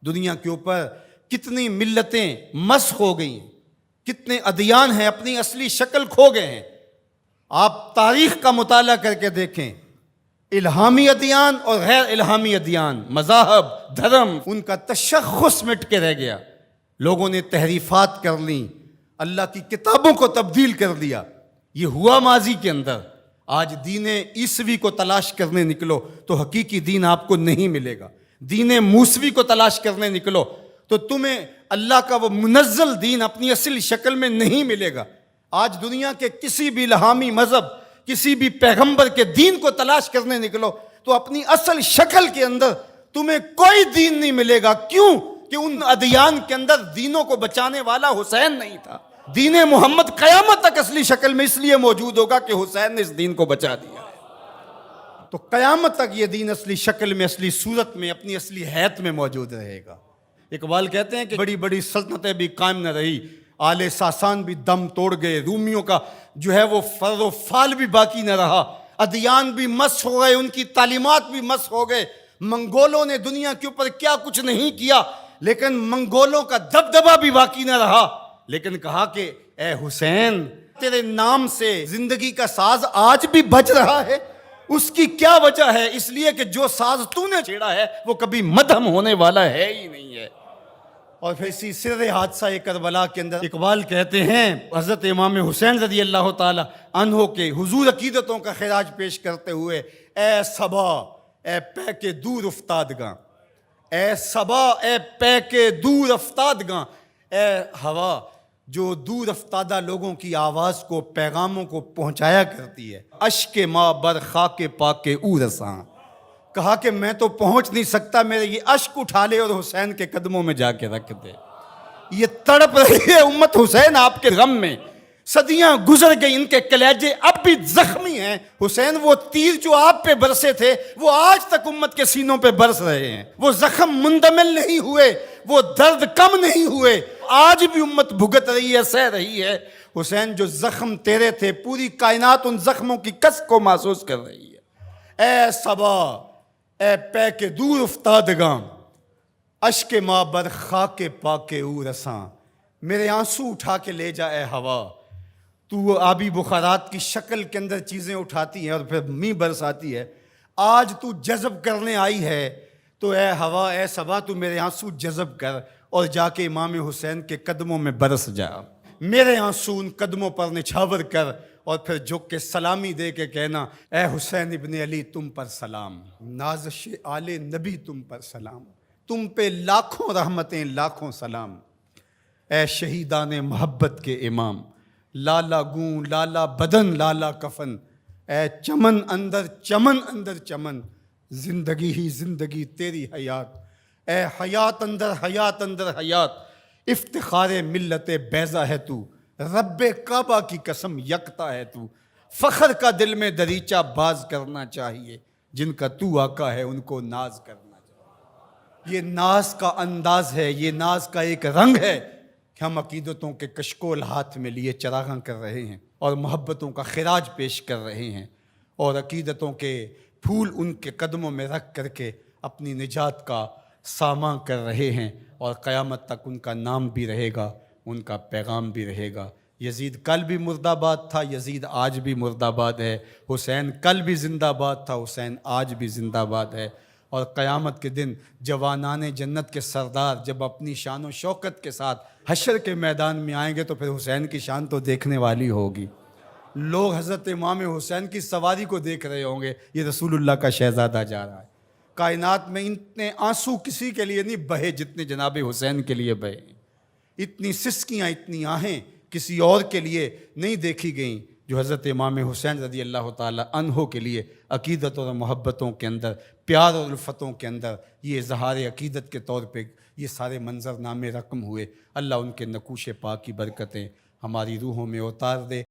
دنیا کے اوپر کتنی ملتیں مسخ ہو گئی ہیں، کتنے ادیان ہیں اپنی اصلی شکل کھو گئے ہیں۔ آپ تاریخ کا مطالعہ کر کے دیکھیں، الہامی ادیان اور غیر الہامی ادیان، مذاہب، دھرم، ان کا تشخص مٹ کے رہ گیا۔ لوگوں نے تحریفات کر لیں، اللہ کی کتابوں کو تبدیل کر دیا۔ یہ ہوا ماضی کے اندر۔ آج دین عیسوی کو تلاش کرنے نکلو تو حقیقی دین آپ کو نہیں ملے گا۔ دین موسوی کو تلاش کرنے نکلو تو تمہیں اللہ کا وہ منزل دین اپنی اصل شکل میں نہیں ملے گا۔ آج دنیا کے کسی بھی الہامی مذہب، کسی بھی پیغمبر کے دین کو تلاش کرنے نکلو تو اپنی اصل شکل کے اندر تمہیں کوئی دین نہیں ملے گا۔ کیوں؟ کہ ان ادیان کے اندر دینوں کو بچانے والا حسین نہیں تھا۔ دین محمد قیامت تک اصلی شکل میں اس لیے موجود ہوگا کہ حسین نے اس دین کو بچا دیا۔ تو قیامت تک یہ دین اصلی شکل میں، اصلی صورت میں، اپنی اصلی حیت میں موجود رہے گا۔ اقبال کہتے ہیں کہ بڑی بڑی سلطنتیں بھی قائم نہ رہی، آل ساسان بھی دم توڑ گئے، رومیوں کا جو ہے وہ فر و فال بھی باقی نہ رہا، ادیان بھی مسخ ہو گئے، ان کی تعلیمات بھی مسخ ہو گئے۔ منگولوں نے دنیا کے اوپر کیا کچھ نہیں کیا، لیکن منگولوں کا دبدبہ بھی باقی نہ رہا۔ لیکن کہا کہ اے حسین، تیرے نام سے زندگی کا ساز آج بھی بج رہا ہے۔ اس کی کیا وجہ ہے؟ اس لیے کہ جو ساز تو نے چھیڑا ہے وہ کبھی مدھم ہونے والا ہے ہی نہیں ہے۔ اور پھر اسی سر حادثہ کربلا کے اندر اقبال کہتے ہیں، حضرت امام حسین رضی اللہ تعالی عنہ کے حضور عقیدتوں کا خراج پیش کرتے ہوئے، اے صبا اے پے کے دور افتادگاں، اے صبا اے پے کے دور افتادگاں، اے ہوا جو دور افتادہ لوگوں کی آواز کو، پیغاموں کو پہنچایا کرتی ہے، اشک ماں بر خاک پاک او رساں۔ کہا کہ میں تو پہنچ نہیں سکتا، میرے یہ اشک اٹھا لے اور حسین کے قدموں میں جا کے رکھ دے۔ یہ تڑپ رہی ہے امت حسین آپ کے غم میں، صدیاں گزر گئی، ان کے کلیجے اب بھی زخمی ہیں۔ حسین وہ تیر جو آپ پہ برسے تھے وہ آج تک امت کے سینوں پہ برس رہے ہیں، وہ زخم مندمل نہیں ہوئے، وہ درد کم نہیں ہوئے، آج بھی امت بھگت رہی ہے، سہ رہی ہے۔ حسین جو زخم تیرے تھے، پوری کائنات ان زخموں کی کس کو محسوس کر رہی ہے۔ اے صبا اے پے کے دور افتادگاں، اشک ماں بر خاک پاک او رساں۔ میرے آنسو اٹھا کے لے جا اے ہوا، تو آبی بخارات کی شکل کے اندر چیزیں اٹھاتی ہیں اور پھر می برساتی ہے۔ آج تو جذب کرنے آئی ہے تو اے ہوا اے صبا تو میرے آنسو جذب کر اور جا کے امام حسین کے قدموں میں برس جا۔ میرے آنسو ان قدموں پر نچھاور کر اور پھر جھک کے سلامی دے کے کہنا، اے حسین ابن علی تم پر سلام، نازش آل نبی تم پر سلام، تم پہ لاکھوں رحمتیں لاکھوں سلام۔ اے شہیدان محبت کے امام، لالا گوں لالا بدن لالا کفن، اے چمن اندر چمن، زندگی ہی زندگی تیری حیات، اے حیات اندر حیات، افتخار ملت بیضا ہے تو، رب کعبہ کی قسم یکتا ہے تو، فخر کا دل میں دریچہ باز کرنا چاہیے، جن کا تو آقا ہے ان کو ناز کرنا چاہیے۔ یہ ناز کا انداز ہے، یہ ناز کا ایک رنگ ہے کہ ہم عقیدتوں کے کشکول ہاتھ میں لیے چراغاں کر رہے ہیں اور محبتوں کا خراج پیش کر رہے ہیں اور عقیدتوں کے پھول ان کے قدموں میں رکھ کر کے اپنی نجات کا سامان کر رہے ہیں، اور قیامت تک ان کا نام بھی رہے گا، ان کا پیغام بھی رہے گا۔ یزید کل بھی مرد آباد تھا، یزید آج بھی مرد آباد ہے۔ حسین کل بھی زندہ آباد تھا، حسین آج بھی زندہ آباد ہے۔ اور قیامت کے دن جوانان جنت کے سردار جب اپنی شان و شوکت کے ساتھ حشر کے میدان میں آئیں گے تو پھر حسین کی شان تو دیکھنے والی ہوگی۔ لوگ حضرت امام حسین کی سواری کو دیکھ رہے ہوں گے، یہ رسول اللہ کا شہزادہ جا رہا ہے۔ کائنات میں اتنے آنسو کسی کے لیے نہیں بہے جتنے جناب حسین کے لیے بہے، اتنی سسکیاں، اتنی آہیں کسی اور کے لیے نہیں دیکھی گئیں جو حضرت امام حسین رضی اللہ تعالی عنہ کے لیے عقیدت اور محبتوں کے اندر، پیار اور الفتوں کے اندر یہ اظہار عقیدت کے طور پہ یہ سارے منظر نامے رقم ہوئے۔ اللہ ان کے نقوش پاک کی برکتیں ہماری روحوں میں اتار دے۔